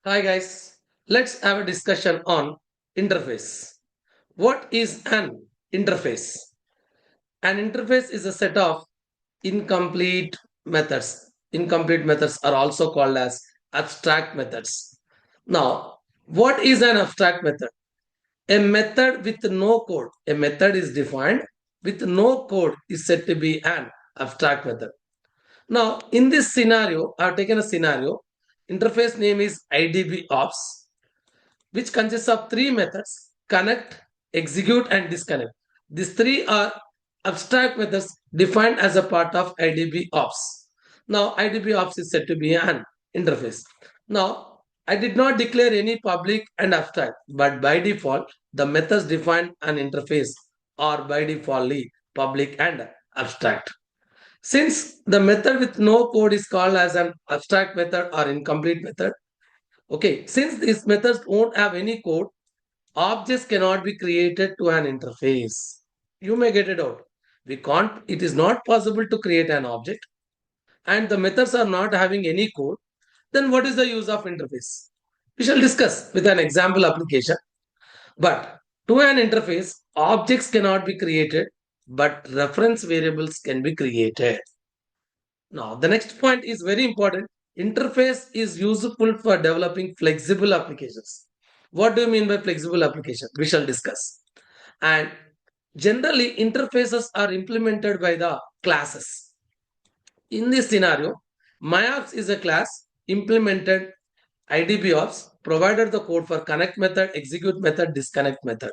Hi guys, let's have a discussion on interface. What is an interface? An interface is a set of incomplete methods. Incomplete methods are also called as abstract methods. Now, what is an abstract method? A method with no code. A method is defined with no code is said to be an abstract method. Now, in this scenario, I have taken a scenario. Interface name is IDB ops, which consists of three methods: connect, execute, and disconnect. These three are abstract methods defined as a part of IDB ops. Now, IDB ops is said to be an interface. Now, I did not declare any public and abstract, but by default, the methods define an interface are by default public and abstract. Since the method with no code is called as an abstract method or incomplete method, okay, since these methods don't have any code, objects cannot be created to an interface. You may get it out. We can't, it is not possible to create an object, and the methods are not having any code. Then what is the use of interface? We shall discuss with an example application. But to an interface, objects cannot be created, but reference variables can be created. Now, the next point is very important. Interface is useful for developing flexible applications. What do you mean by flexible application? We shall discuss. And generally, interfaces are implemented by the classes. In this scenario, MyOps is a class implemented IDB ops provided the code for connect method, execute method, disconnect method.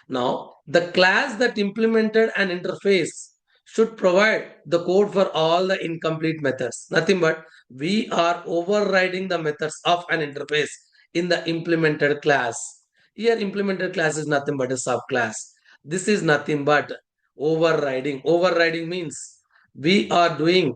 Now, the class that implemented an interface should provide the code for all the incomplete methods. Nothing but we are overriding the methods of an interface in the implemented class. Here, implemented class is nothing but a subclass. This is nothing but overriding. Overriding means we are doing,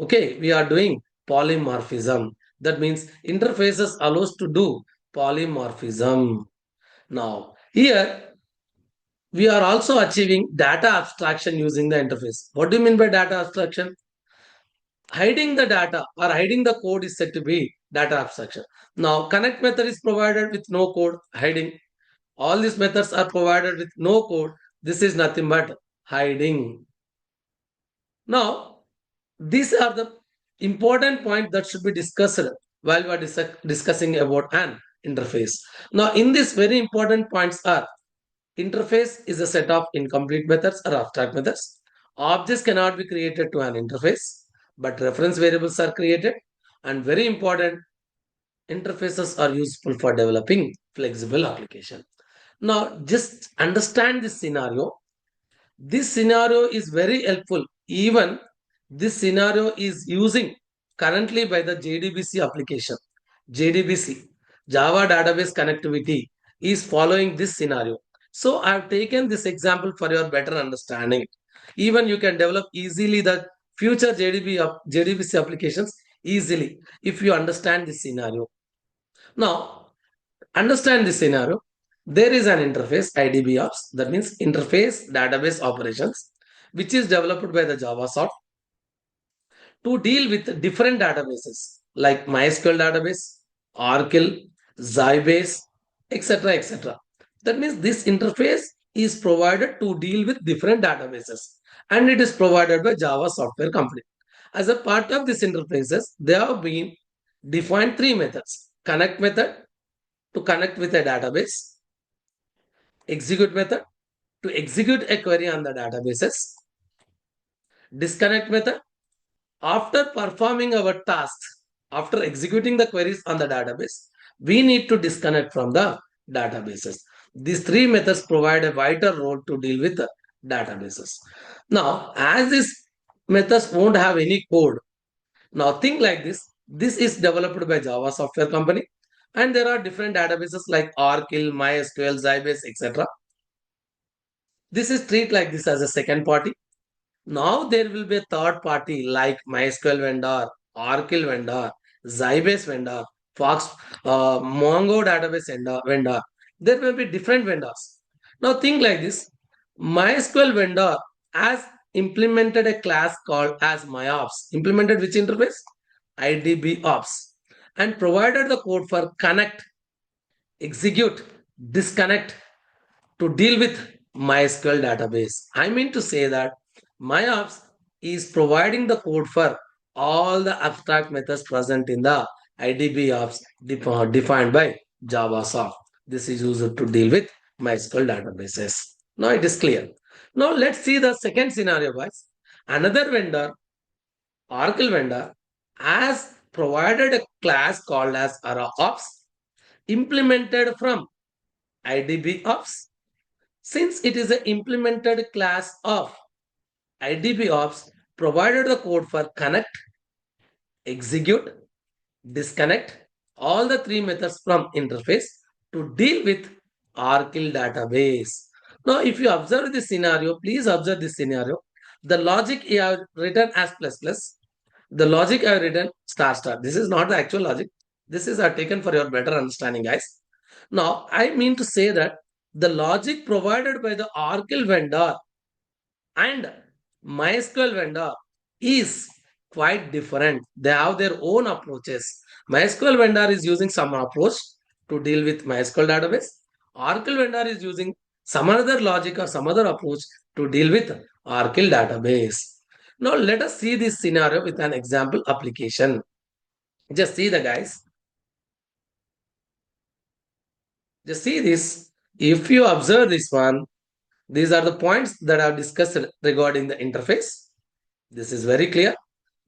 okay, we are doing polymorphism. That means interfaces allows to do polymorphism. Now, here we are also achieving data abstraction using the interface. What do you mean by data abstraction? Hiding the data or hiding the code is said to be data abstraction. Now, connect method is provided with no code, hiding. All these methods are provided with no code. This is nothing but hiding. Now, these are the important points that should be discussed while we are discussing about an interface. Now, in this very important points are interface is a set of incomplete methods or abstract methods. Objects cannot be created to an interface, but reference variables are created. And very important, interfaces are useful for developing flexible application. Now, just understand this scenario. This scenario is very helpful. Even this scenario is using currently by the JDBC application. JDBC, Java Database Connectivity, is following this scenario. So I have taken this example for your better understanding. Even you can develop easily the future JDBC applications easily if you understand this scenario. Now, understand this scenario. There is an interface, IDB ops, that means interface database operations, which is developed by the JavaSoft to deal with different databases like MySQL database, Oracle, Sybase, etc. etc. That means this interface is provided to deal with different databases, and it is provided by Java Software Company. As a part of this interfaces, they have been defined three methods: connect method to connect with a database, execute method to execute a query on the databases, disconnect method after performing our tasks, after executing the queries on the database, we need to disconnect from the databases. These three methods provide a vital role to deal with the databases. Now, as these methods won't have any code, now think like this. This is developed by Java Software Company, and there are different databases like Oracle, MySQL, Sybase, etc. This is treated like this as a second party. Now there will be a third party like MySQL vendor, Oracle vendor, Sybase vendor, Fox, Mongo database vendor. There will be different vendors. Now think like this. MySQL vendor has implemented a class called as MyOps. Implemented which interface? IDB Ops. and provided the code for connect, execute, disconnect to deal with MySQL database. I mean to say that MyOps is providing the code for all the abstract methods present in the IDB ops defined by JavaSoft. This is used to deal with MySQL databases. Now it is clear. Now let's see the second scenario, guys. Another vendor, Oracle vendor, has provided a class called as Ops implemented from IDB ops. Since it is an implemented class of IDB ops, provided the code for connect, execute, disconnect, all the three methods from interface to deal with Oracle database. Now, if you observe this scenario, please observe this scenario. The logic I have written as plus plus. The logic I have written star star. This is not the actual logic. This is taken for your better understanding, guys. Now, I mean to say that the logic provided by the Oracle vendor and MySQL vendor is quite different. They have their own approaches. MySQL vendor is using some approach to deal with MySQL database. Oracle vendor is using some other logic or some other approach to deal with Oracle database. Now let us see this scenario with an example application. Just see the guys. Just see this. If you observe this one, these are the points that I have discussed regarding the interface. This is very clear.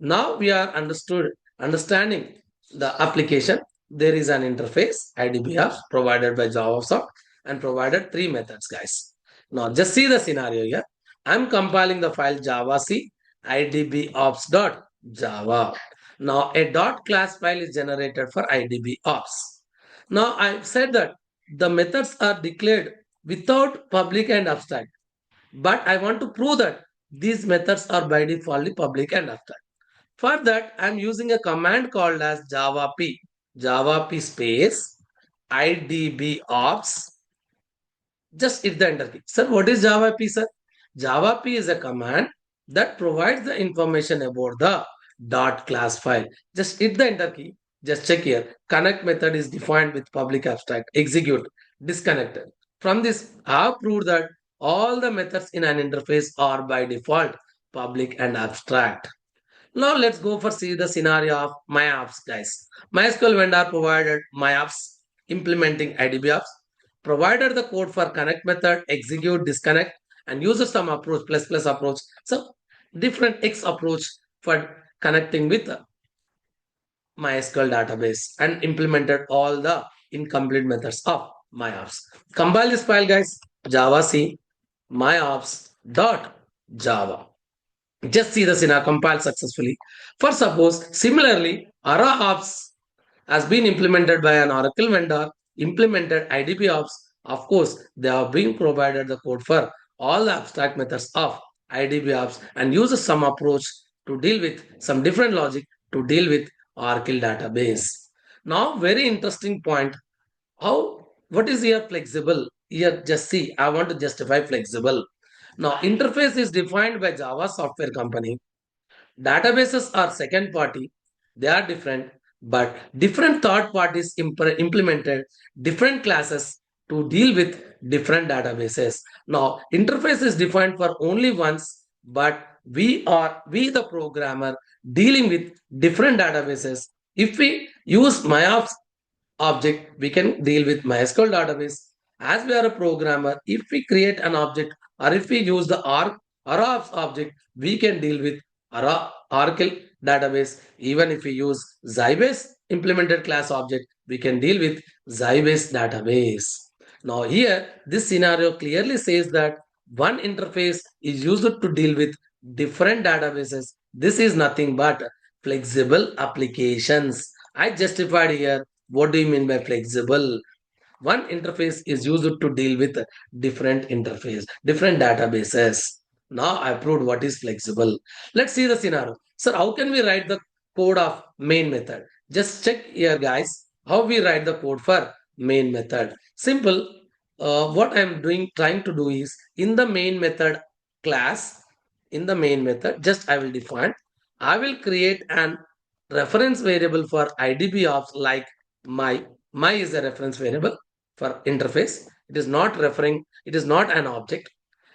Now we are understanding the application. There is an interface, IDBF, provided by JavaSoft and provided three methods, guys. Now just see the scenario here. I'm compiling the file javac idbops.java. Now a dot class file is generated for idbops. Now I've said that the methods are declared without public and abstract. But I want to prove that these methods are by default public and abstract. For that, I'm using a command called as java p space idbops. Just hit the enter key. Sir, what is java p, sir? Java p is a command that provides the information about the dot class file. Just hit the enter key. Just check here. Connect method is defined with public abstract. Execute. Disconnected. From this, I have proved that all the methods in an interface are by default public and abstract. Now let's go for see the scenario of MyOps, guys. MySQL vendor provided MyOps implementing IDBOps, provided the code for connect method, execute, disconnect, and uses some approach, plus plus approach. So different X approach for connecting with MySQL database and implemented all the incomplete methods of MyOps. Compile this file, guys. Javac myops.java. Just see the scenario compiled successfully. For suppose, similarly, AraOps has been implemented by an Oracle vendor, implemented IDP ops. Of course, they have been provided the code for all the abstract methods of IDP ops and uses some approach to deal with some different logic to deal with Oracle database. Now, very interesting point. What is here flexible? Here, just see, I want to justify flexible. Now, interface is defined by Java Software Company. Databases are second party. They are different, but different third parties implemented different classes to deal with different databases. Now, interface is defined for only once, but we the programmer dealing with different databases. If we use MyOps object, we can deal with MySQL database. As we are a programmer, if we create an object or if we use the ARA object, we can deal with Oracle database. Even if we use Zybase implemented class object, we can deal with Zybase database. Now here, this scenario clearly says that one interface is used to deal with different databases. This is nothing but flexible applications. I justified here. What do you mean by flexible? One interface is used to deal with different databases. Now I proved what is flexible. Let's see the scenario. So how can we write the code of main method? Just check here, guys, how we write the code for main method. Simple. What I'm trying to do is in the main method class, in the main method, just I will define. I will create an reference variable for IDB ops like my. My is a reference variable for interface. It is not referring, it is not an object.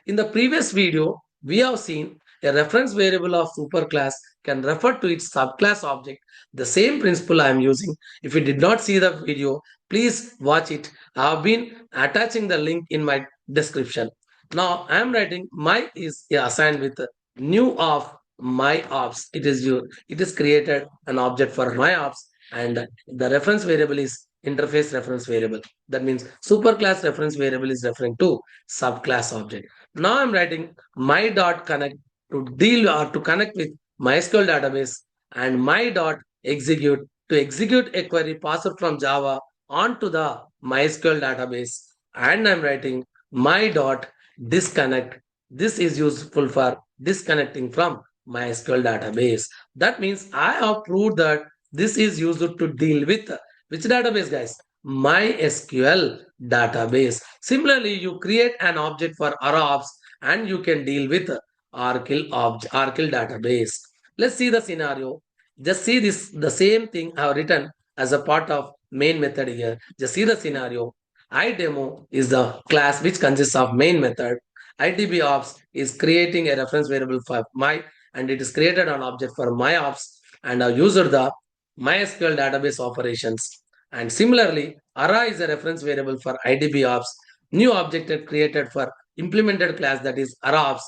In the previous video, we have seen a reference variable of superclass can refer to its subclass object. The same principle I am using. If you did not see the video, please watch it. I have been attaching the link in my description. Now I am writing my is assigned with new of my ops. It is created an object for my ops, and the reference variable is interface reference variable. That means superclass reference variable is referring to subclass object. Now I'm writing my dot connect to deal or to connect with MySQL database, and my dot execute to execute a query passed from Java onto the MySQL database. And I'm writing my dot disconnect. This is useful for disconnecting from MySQL database. That means I have proved that this is used to deal with which database, guys? MySQL database. Similarly, you create an object for ROps and you can deal with Oracle database. Let's see the scenario. Just see this, the same thing I have written as a part of main method here. Just see the scenario. IDemo is the class which consists of main method. IDBOps is creating a reference variable for my, and it is created an object for my ops, and a user the MySQL database operations. And similarly, ARA is a reference variable for IDBOps. New object created for implemented class, that is ARAops,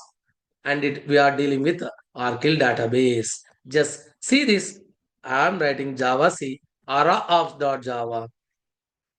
and we are dealing with Oracle database. Just see this. I am writing Java C ARAops.java,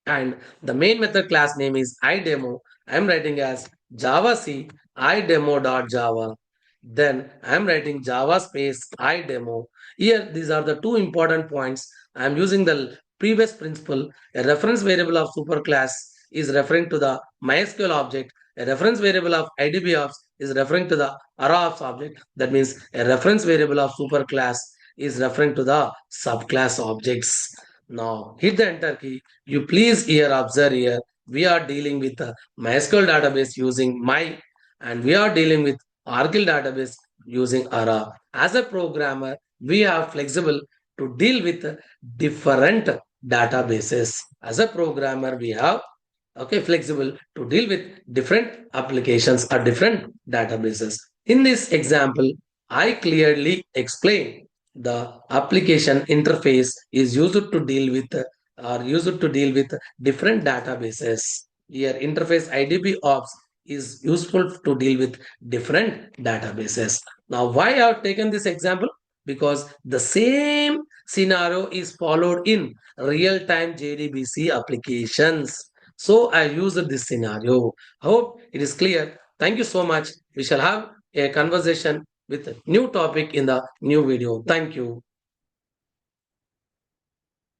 and the main method class name is idemo. I'm writing as java c idemo.java. Then I'm writing java space idemo. Here these are the two important points. I'm using the previous principle. A reference variable of superclass is referring to the mysql object. A reference variable of idbops is referring to the araops object. That means a reference variable of superclass is referring to the subclass objects. Now hit the enter key. You please here observe here, we are dealing with a MySQL database using my, and we are dealing with Oracle database using ARA. As a programmer, we are flexible to deal with different databases. As a programmer, we have flexible to deal with different applications or different databases. In this example, I clearly explain the application interface is used to deal with different databases. Here, interface IDB ops is useful to deal with different databases. Now, why I have taken this example? Because the same scenario is followed in real-time JDBC applications. So I used this scenario. Hope it is clear. Thank you so much. We shall have a conversation with a new topic in the new video. Thank you.